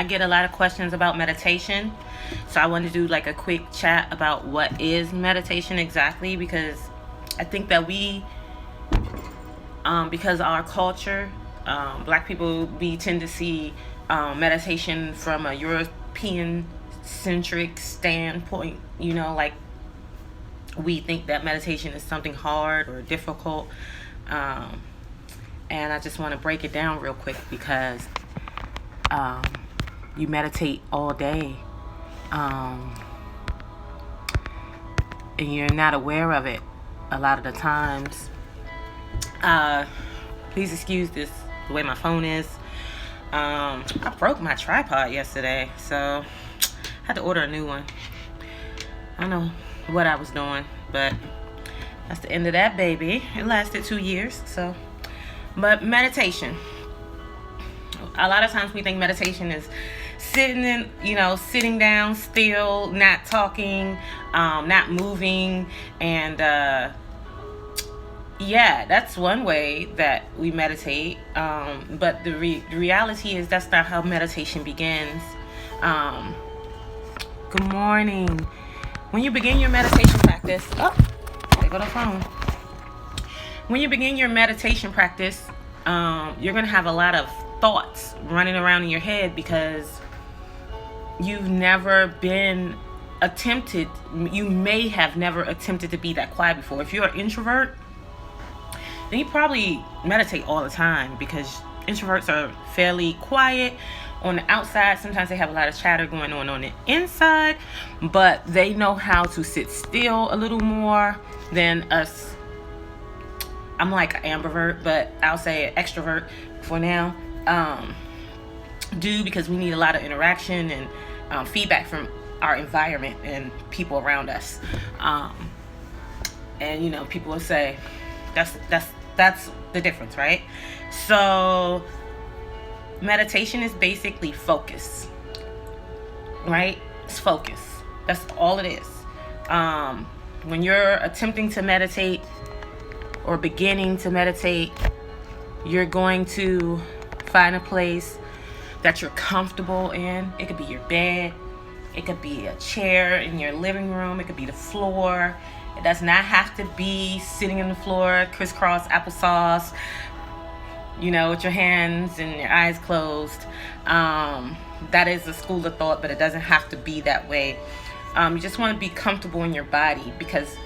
I get a lot of questions about meditation. So I want to do like a quick chat about what is meditation exactly, because I think that because our culture, black people, we tend to see meditation from a European centric standpoint. Like we think that meditation is something hard or difficult. Um, and I just want to break it down real quick because um, you meditate all day, um, and you're not aware of it a lot of the times. Uh, Please excuse this, the way my phone is. I broke my tripod yesterday, so I had to order a new one. I don't know what I was doing, but that's the end of that baby. It lasted 2 years, so. But meditation. A lot of times we think meditation is sitting down still, not talking, not moving, and yeah, that's one way that we meditate. But the reality is that's not how meditation begins. Um, Good morning. When you begin your meditation practice, there go the phone. When you begin your meditation practice, you're going to have a lot of thoughts running around in your head because you may have never attempted to be that quiet before. If you're an introvert, then you probably meditate all the time because introverts are fairly quiet on the outside. Sometimes they have a lot of chatter going on the inside, but they know how to sit still a little more than us. I'm like an ambivert, but I'll say extrovert for now. Because we need a lot of interaction and feedback from our environment and people around us. And people will say that's the difference, right? So meditation is basically focus, right? It's focus. That's all it is. When you're attempting to meditate or beginning to meditate, you're going to find a place that you're comfortable in. It could be your bed. It could be a chair in your living room. It could be the floor. It does not have to be sitting on the floor, crisscross applesauce, with your hands and your eyes closed. That is a school of thought, but it doesn't have to be that way. You just want to be comfortable in your body, because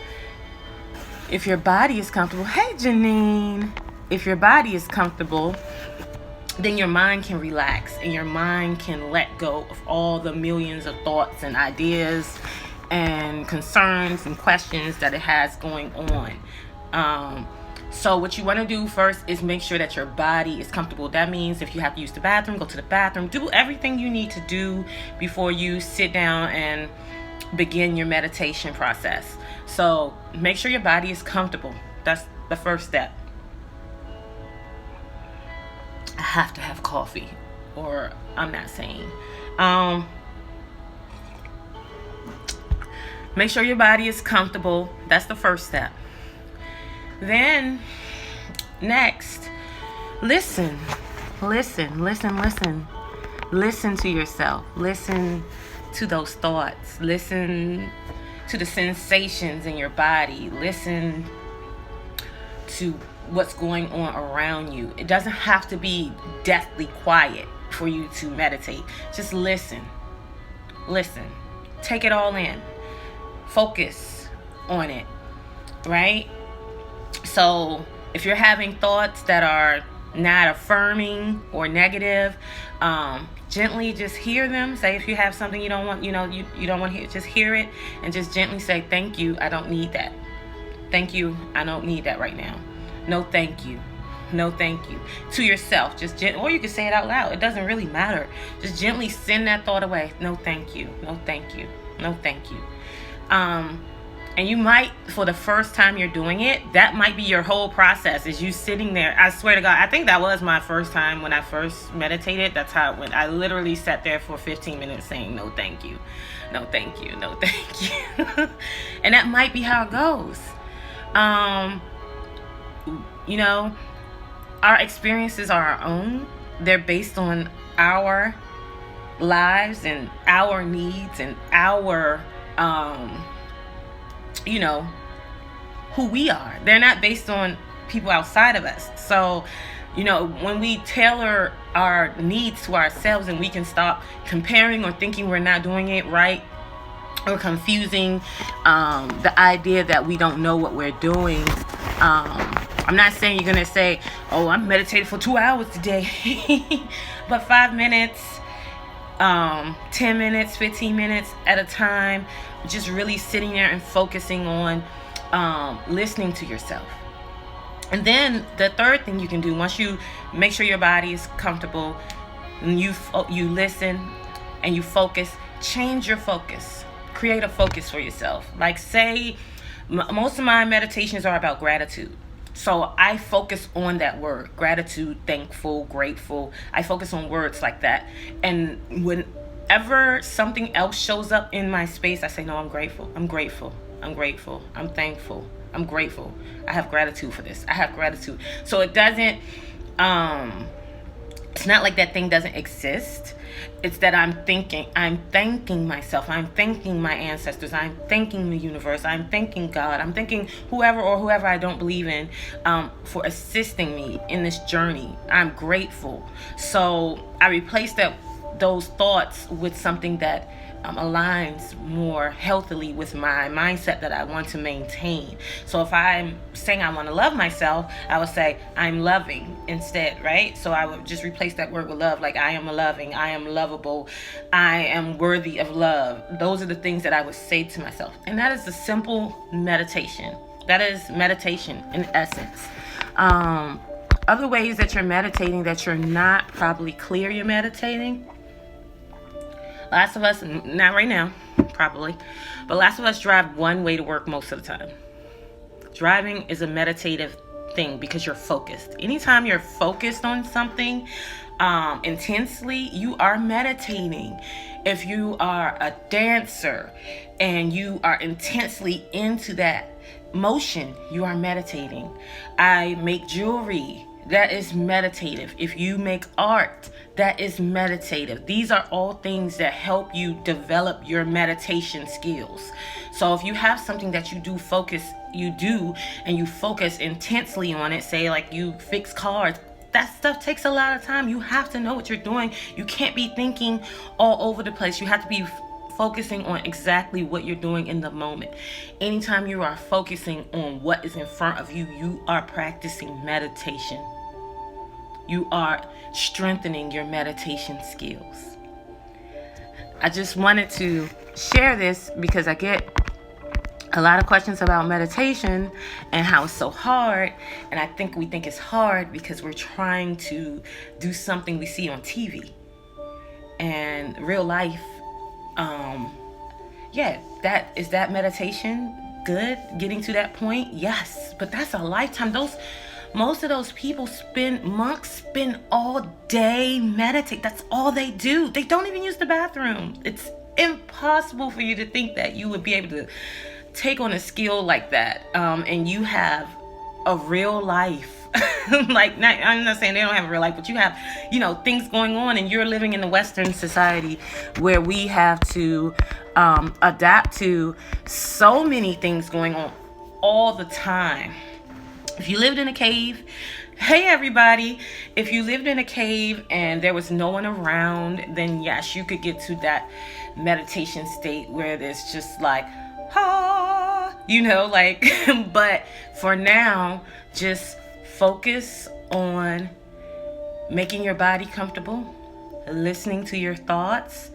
if your body is comfortable, hey Janine, if your body is comfortable, then your mind can relax and your mind can let go of all the millions of thoughts and ideas and concerns and questions that it has going on. So what you want to do first is make sure that your body is comfortable. That means if you have to use the bathroom, go to the bathroom. Do everything you need to do before you sit down and begin your meditation process. So make sure your body is comfortable. That's the first step. I have to have coffee, or I'm not saying. Make sure your body is comfortable. That's the first step. Then, next, listen. Listen to yourself. Listen to those thoughts. Listen to the sensations in your body. Listen to what's going on around you. It doesn't have to be deathly quiet for you to meditate. Just listen. Take it all in. Focus on it, right? So if you're having thoughts that are not affirming or negative, gently just hear them. Say if you have something you don't want, you don't want to hear, just hear it and just gently say, thank you, I don't need that. Thank you, I don't need that right now. No, thank you. No, thank you. To yourself, or you can say it out loud. It doesn't really matter. Just gently send that thought away. No, thank you. No, thank you. No, thank you. And you might, for the first time you're doing it, that might be your whole process, is you sitting there. I swear to God, I think that was my first time when I first meditated. That's how it went. I literally sat there for 15 minutes saying, no, thank you. No, thank you. No, thank you. And that might be how it goes. Our experiences are our own. They're based on our lives and our needs and our, you know, who we are. They're not based on people outside of us. So, when we tailor our needs to ourselves, and we can stop comparing or thinking we're not doing it right, or confusing the idea that we don't know what we're doing. I'm not saying you're going to say, oh, I'm meditating for 2 hours today. But 5 minutes, 10 minutes, 15 minutes at a time, just really sitting there and focusing on listening to yourself. And then the third thing you can do, once you make sure your body is comfortable, and you listen and you focus, change your focus. Create a focus for yourself. Like, say, most of my meditations are about gratitude. So I focus on that word, gratitude, thankful, grateful. I focus on words like that. And whenever something else shows up in my space, I say, no, I'm grateful. I'm grateful. I'm grateful. I'm thankful. I'm grateful. I have gratitude for this. I have gratitude. So it doesn't, it's not like that thing doesn't exist. It's that I'm thanking myself. I'm thanking my ancestors. I'm thanking the universe. I'm thanking God. I'm thanking whoever I don't believe in for assisting me in this journey. I'm grateful. So I replace those thoughts with something that aligns more healthily with my mindset that I want to maintain. So if I'm saying I want to love myself, I would say I'm loving instead, right? So I would just replace that word with love, like I am loving, I am lovable, I am worthy of love. Those are the things that I would say to myself. And that is the simple meditation. That is meditation in essence. Other ways that you're meditating that you're not probably clear you're meditating. Lots of us, not right now, probably, but lots of us drive one way to work most of the time. Driving is a meditative thing because you're focused. Anytime you're focused on something intensely, you are meditating. If you are a dancer and you are intensely into that motion, you are meditating. I make jewelry. That is meditative. If you make art, that is meditative. These are all things that help you develop your meditation skills. So if you have something that you do and you focus intensely on it, say like you fix cars, that stuff takes a lot of time. You have to know what you're doing. You can't be thinking all over the place. You have to be focusing on exactly what you're doing in the moment. Anytime you are focusing on what is in front of you, you are practicing meditation. You are strengthening your meditation skills. I just wanted to share this because I get a lot of questions about meditation and how it's so hard. And I think we think it's hard because we're trying to do something we see on TV. And real life, is that meditation good? Getting to that point? Yes, but that's a lifetime. Most of those people monks spend all day meditate. That's all they do. They don't even use the bathroom. It's impossible for you to think that you would be able to take on a skill like that, and you have a real life. I'm not saying they don't have a real life, but you have, things going on, and you're living in the Western society where we have to adapt to so many things going on all the time. If you lived in a cave, hey everybody, if you lived in a cave and there was no one around, then yes, you could get to that meditation state where there's just like, but for now, just focus on making your body comfortable, listening to your thoughts,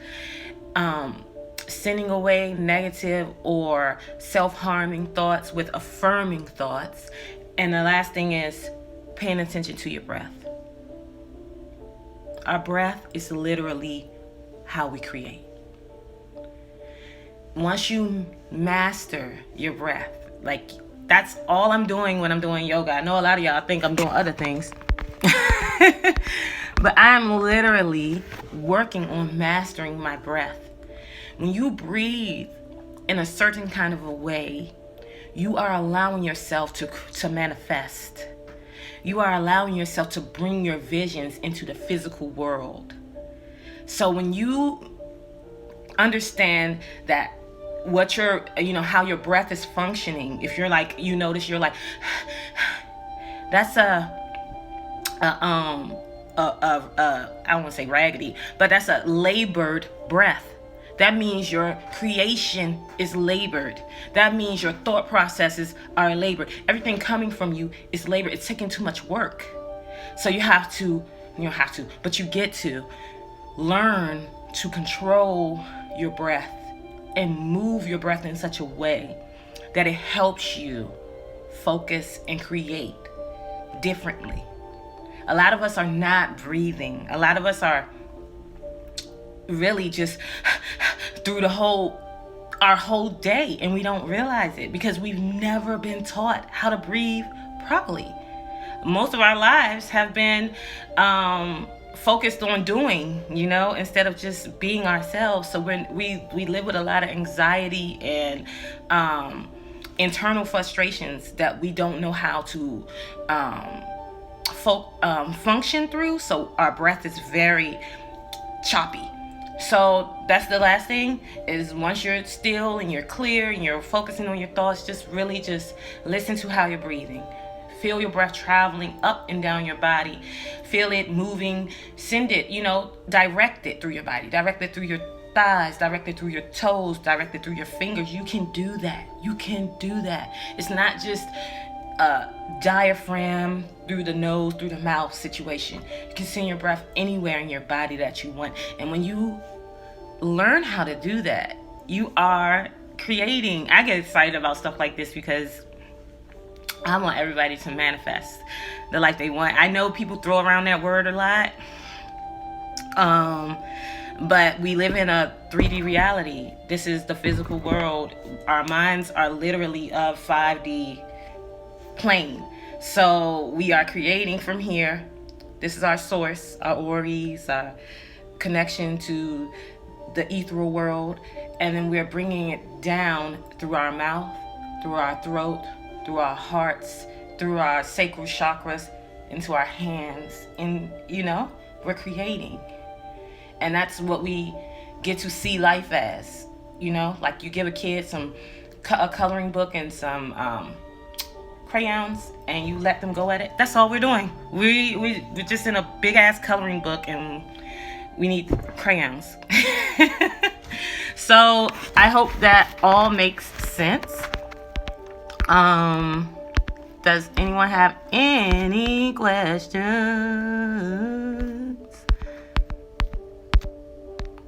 sending away negative or self-harming thoughts with affirming thoughts. And the last thing is paying attention to your breath. Our breath is literally how we create. Once you master your breath, like that's all I'm doing when I'm doing yoga. I know a lot of y'all think I'm doing other things. But I'm literally working on mastering my breath. When you breathe in a certain kind of a way, you are allowing yourself to manifest. You are allowing yourself to bring your visions into the physical world. So when you understand that what your, how your breath is functioning, if you're like, you notice you're like, that's I don't want to say raggedy, but that's a labored breath. That means your creation is labored. That means your thought processes are labored. Everything coming from you is labored. It's taking too much work. So you but you get to learn to control your breath and move your breath in such a way that it helps you focus and create differently. A lot of us are not breathing. A lot of us are really just through our whole day, and we don't realize it because we've never been taught how to breathe properly. Most of our lives have been focused on doing, instead of just being ourselves. So when we live with a lot of anxiety and internal frustrations that we don't know how to function through. So our breath is very choppy. So that's the last thing, is once you're still and you're clear and you're focusing on your thoughts, just really just listen to how you're breathing. Feel your breath traveling up and down your body. Feel it moving. Send it, direct it through your body. Direct it through your thighs. Direct it through your toes. Direct it through your fingers. You can do that. You can do that. It's not just a diaphragm through the nose, through the mouth situation. You can send your breath anywhere in your body that you want. And when you learn how to do that, you are creating. I get excited about stuff like this because I want everybody to manifest the life they want. I know people throw around that word a lot, but we live in a 3D reality. This is the physical world. Our minds are literally a 5D plane. So we are creating from here. This is our source, our oris, our connection to the ethereal world. And then we're bringing it down through our mouth, through our throat, through our hearts, through our sacral chakras, into our hands. And, we're creating. And that's what we get to see life as. Like you give a kid a coloring book and some crayons and you let them go at it. That's all we're doing. We're just in a big ass coloring book and we need crayons. So I hope that all makes sense. Does anyone have any questions?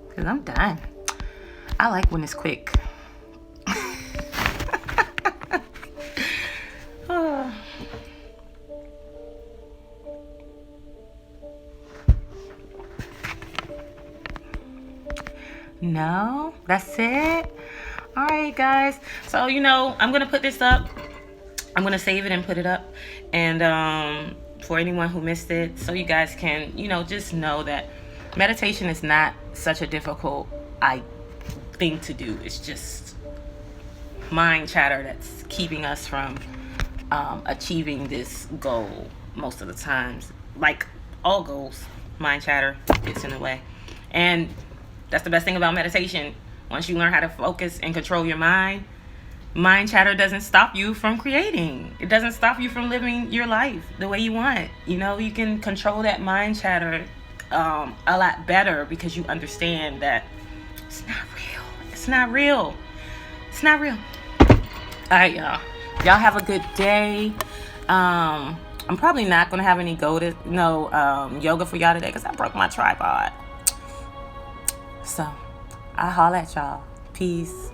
Because I'm done. I like when it's quick. No, that's it. All right, guys. So, I'm going to put this up. I'm going to save it and put it up. And for anyone who missed it, so you guys can, just know that meditation is not such a difficult thing to do. It's just mind chatter that's keeping us from achieving this goal most of the times. Like all goals, mind chatter gets in the way. And that's the best thing about meditation. Once you learn how to focus and control your mind chatter doesn't stop you from creating. It doesn't stop you from living your life the way you want. You can control that mind chatter a lot better because you understand that it's not real. It's not real. It's not real. All right, y'all. Y'all have a good day. I'm probably not going to have any yoga for y'all today because I broke my tripod. So, I'll holler at y'all. Peace.